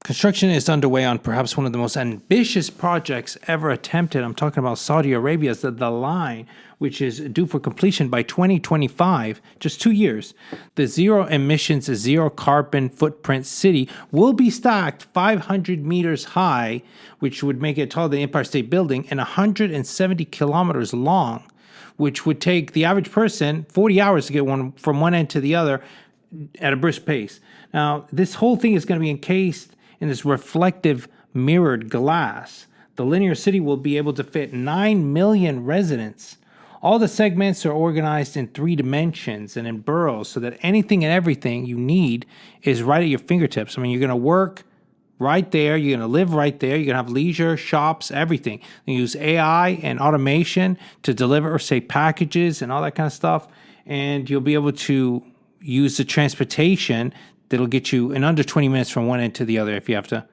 Construction is underway on perhaps one of the most ambitious projects ever attempted. I'm talking about Saudi Arabia's the line, which is due for completion by 2025, just 2 years. The zero emissions, zero carbon footprint city will be stacked 500 meters high, which would make it taller than the Empire State Building, and 170 kilometers long, which would take the average person 40 hours to get one from one end to the other at a brisk pace. Now, this whole thing is going to be encased in this reflective mirrored glass. The linear city will be able to fit 9 million residents. All the segments are organized in 3 dimensions and in boroughs so that anything and everything you need is right at your fingertips. I mean, you're going to work right there. You're going to live right there. You're going to have leisure, shops, everything. You use AI and automation to deliver, say, packages and all that kind of stuff. And you'll be able to use the transportation that'll get you in under 20 minutes from one end to the other if you have to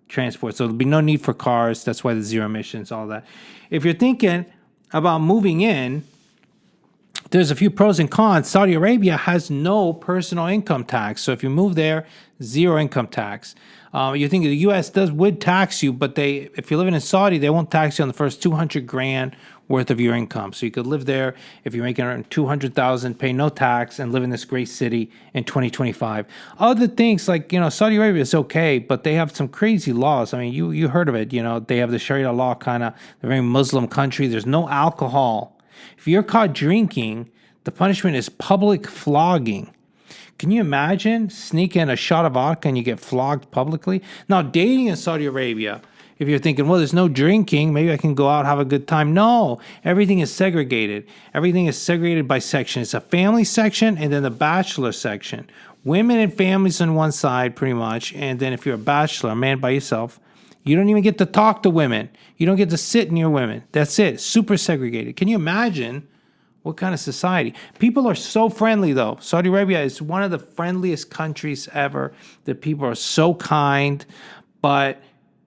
transport. So there'll be no need for cars. That's why the zero emissions, all that. If you're thinking about moving in, there's a few pros and cons. Saudi Arabia has no personal income tax. So if you move there, zero income tax. You think the U.S. would tax you, but if you're living in Saudi, they won't tax you on the first 200 grand worth of your income. So you could live there if you're making around 200,000, pay no tax, and live in this great city in 2025. Other things like, Saudi Arabia is okay, but they have some crazy laws. I mean, you heard of it. They have the Sharia law kind of, they're a very Muslim country. There's no alcohol. If you're caught drinking, the punishment is public flogging. Can you imagine sneaking a shot of vodka and you get flogged publicly? Now, dating in Saudi Arabia, if you're thinking, well, there's no drinking, maybe I can go out, have a good time. No, everything is segregated. Everything is segregated by section. It's a family section and then the bachelor section. Women and families on one side, pretty much. And then if you're a bachelor, a man by yourself, you don't even get to talk to women. You don't get to sit near women. That's it. Super segregated. Can you imagine what kind of society? People are so friendly, though. Saudi Arabia is one of the friendliest countries ever. The people are so kind, but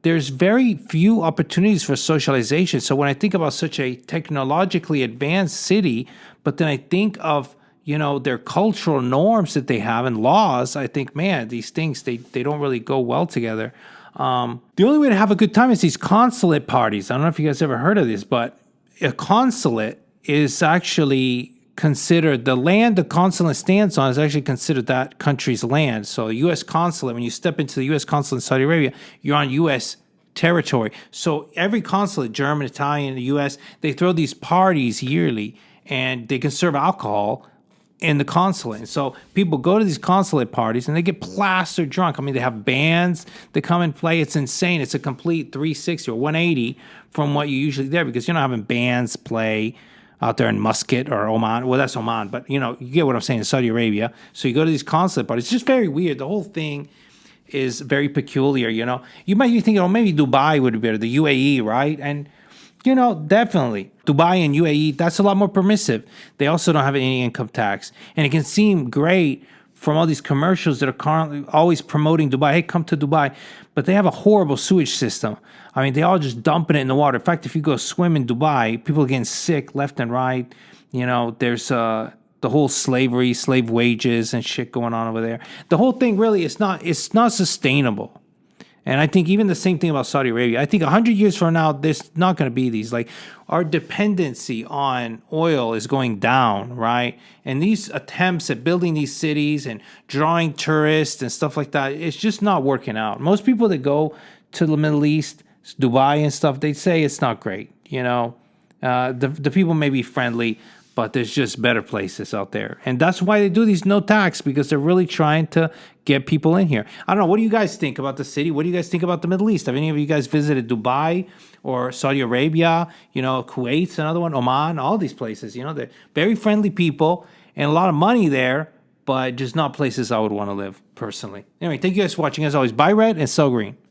there's very few opportunities for socialization. So when I think about such a technologically advanced city, but then I think of, their cultural norms that they have and laws, I think, man, these things, they don't really go well together. The only way to have a good time is these consulate parties. I don't know if you guys ever heard of this, but a consulate is actually considered, the land the consulate stands on is actually considered that country's land. So a U.S. consulate, when you step into the U.S. consulate in Saudi Arabia, you're on U.S. territory. So every consulate, German, Italian, the U.S., they throw these parties yearly, and they can serve alcohol in the consulate. And so people go to these consulate parties, and they get plastered drunk. I mean, they have bands that come and play. It's insane. It's a complete 360 or 180 from what you usually there, because you're not having bands play out there in Muscat or Oman. Well, that's Oman, but you get what I'm saying, in Saudi Arabia. So you go to these consulate parties. It's just very weird. The whole thing is very peculiar, You might be thinking, maybe Dubai would be better, the UAE, right? And, definitely. Dubai and UAE, that's a lot more permissive. They also don't have any income tax. And it can seem great from all these commercials that are currently always promoting Dubai. Hey, come to Dubai. But they have a horrible sewage system. I mean, they all just dumping it in the water. In fact, if you go swim in Dubai, people are getting sick left and right. There's the whole slave wages and shit going on over there. The whole thing really it's not sustainable. And I think even the same thing about Saudi Arabia. I think 100 years from now, there's not going to be these. Like, our dependency on oil is going down, right? And these attempts at building these cities and drawing tourists and stuff like that, it's just not working out. Most people that go to the Middle East, Dubai and stuff, they say it's not great. The people may be friendly, but there's just better places out there. And that's why they do these no tax, because they're really trying to get people in here. I don't know. What do you guys think about the city? What do you guys think about the Middle East? Have any of you guys visited Dubai or Saudi Arabia? Kuwait's another one, Oman, all these places. They're very friendly people and a lot of money there, but just not places I would want to live personally. Anyway, thank you guys for watching. As always, buy red and sell green.